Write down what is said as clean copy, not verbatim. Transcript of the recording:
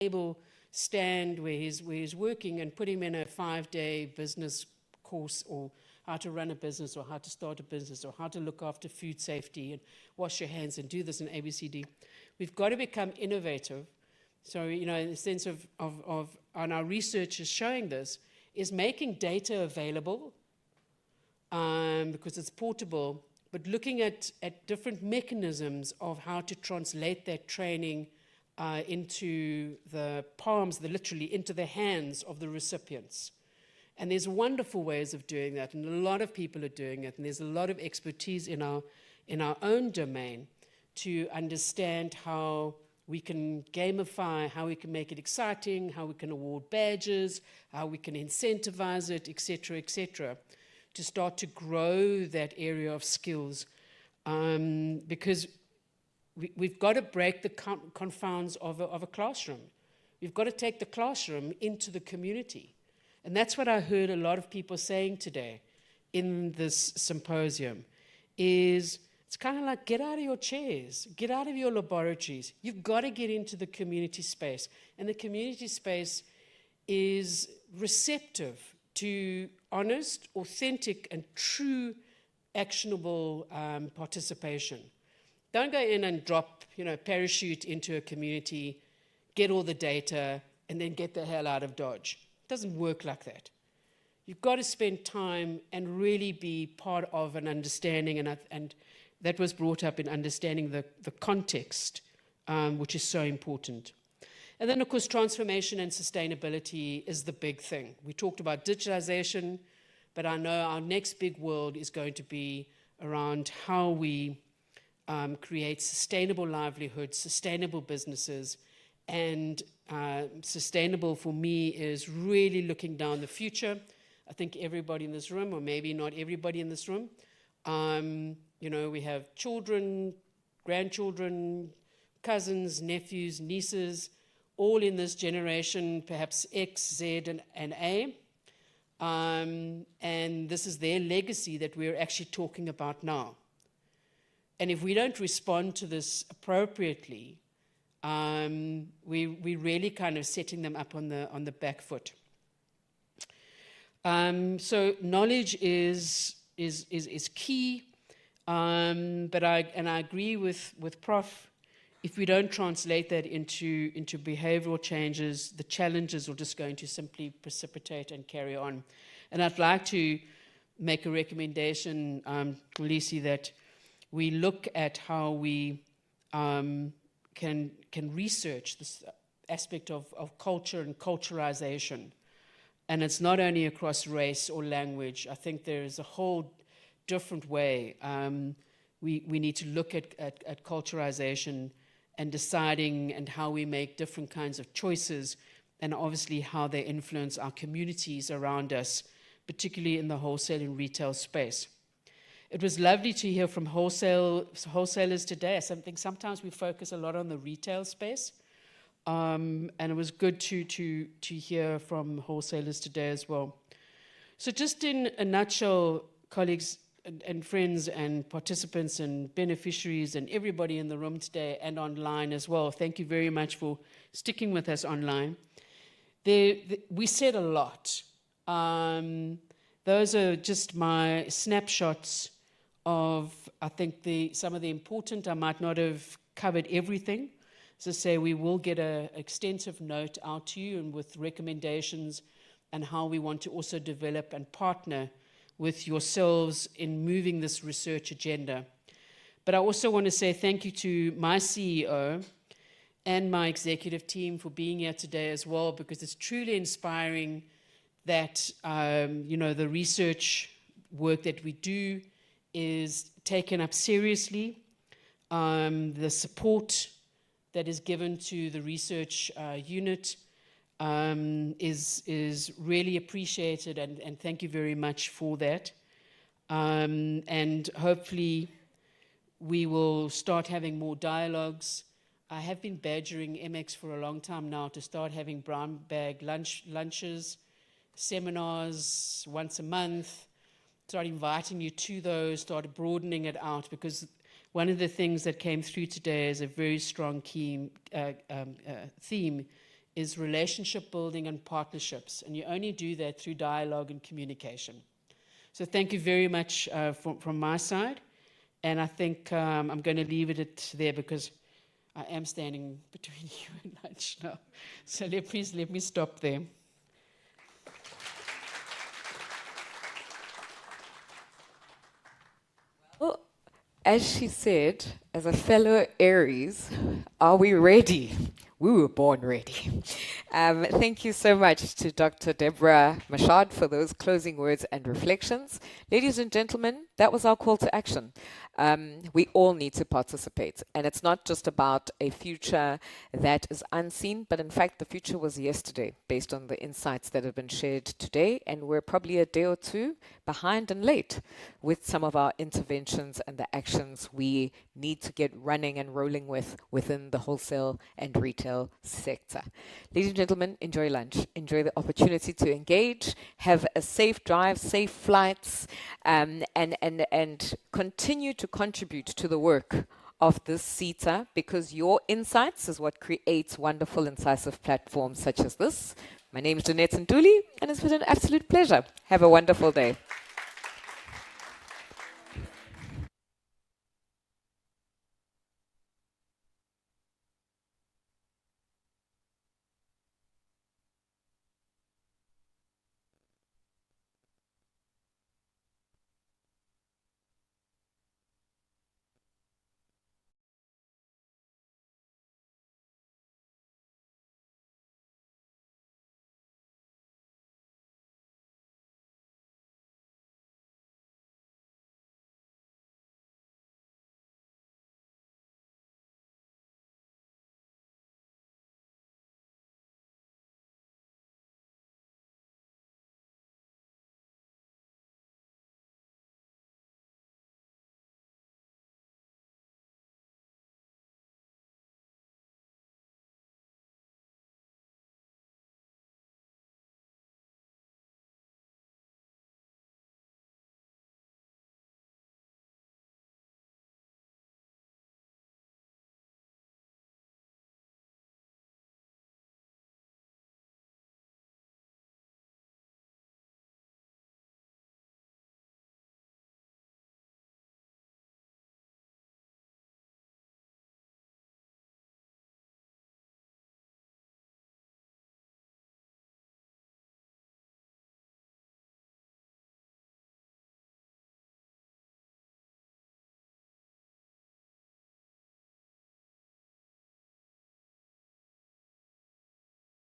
table stand where he's working and put him in a 5-day business course, or how to run a business, or how to start a business, or how to look after food safety and wash your hands and do this in ABCD. We've got to become innovative. So, in the sense of and our research is showing this, is making data available because it's portable, but looking at different mechanisms of how to translate that training into the palms, literally into the hands of the recipients. And there's wonderful ways of doing that, and a lot of people are doing it, and there's a lot of expertise in our own domain to understand how we can gamify, how we can make it exciting, how we can award badges, how we can incentivize it, etc., to start to grow that area of skills. Because we've got to break the confounds of a classroom. We've got to take the classroom into the community. And that's what I heard a lot of people saying today in this symposium, is it's kind of like, get out of your chairs, get out of your laboratories. You've got to get into the community space. And the community space is receptive to honest, authentic, and true actionable participation. Don't go in and drop, parachute into a community, get all the data, and then get the hell out of Dodge. It doesn't work like that. You've got to spend time and really be part of an understanding, and that was brought up in understanding the context, which is so important. And then, of course, transformation and sustainability is the big thing. We talked about digitalization, but I know our next big world is going to be around how we create sustainable livelihoods, sustainable businesses, and sustainable for me is really looking down the future. I think everybody in this room, or maybe not everybody in this room, we have children, grandchildren, cousins, nephews, nieces, all in this generation, perhaps X, Z, and A. And this is their legacy that we're actually talking about now. And if we don't respond to this appropriately, we're really kind of setting them up on the back foot. So knowledge is key, but I agree with Prof. If we don't translate that into behavioral changes, the challenges are just going to simply precipitate and carry on. And I'd like to make a recommendation, Lisi, that we look at how we can research this aspect of culture and culturalization. And it's not only across race or language. I think there is a whole different way. We need to look at culturalization and deciding and how we make different kinds of choices, and obviously how they influence our communities around us, particularly in the wholesale and retail space. It was lovely to hear from wholesalers today. I think sometimes we focus a lot on the retail space, and it was good to hear from wholesalers today as well. So just in a nutshell, colleagues and friends and participants and beneficiaries and everybody in the room today and online as well, thank you very much for sticking with us online. We said a lot. Those are just my snapshots of, I think, some of the important. I might not have covered everything. As I say, we will get an extensive note out to you and with recommendations and how we want to also develop and partner with yourselves in moving this research agenda. But I also want to say thank you to my CEO and my executive team for being here today as well, because it's truly inspiring that the research work that we do is taken up seriously. The support that is given to the research unit is really appreciated, and thank you very much for that. And hopefully we will start having more dialogues. I have been badgering MX for a long time now to start having brown bag lunches, seminars once a month, start inviting you to those, start broadening it out, because one of the things that came through today is a very strong theme is relationship building and partnerships, and you only do that through dialogue and communication. So thank you very much from my side, and I think I'm going to leave it there because I am standing between you and lunch now. So please let me stop there. Well, as she said, as a fellow Aries, are we ready? We were born ready. Thank you so much to Dr. Deborah Mashad for those closing words and reflections. Ladies and gentlemen, that was our call to action. We all need to participate. And it's not just about a future that is unseen, but in fact, the future was yesterday, based on the insights that have been shared today. And we're probably a day or two behind and late with some of our interventions and the actions we need to get running and rolling with within the wholesale and retail sector. Ladies and gentlemen, enjoy lunch. Enjoy the opportunity to engage. Have a safe drive, safe flights, and continue to contribute to the work of this CETA, because your insights is what creates wonderful, incisive platforms such as this. My name is Jeanette Ntuli, and it's been an absolute pleasure. Have a wonderful day.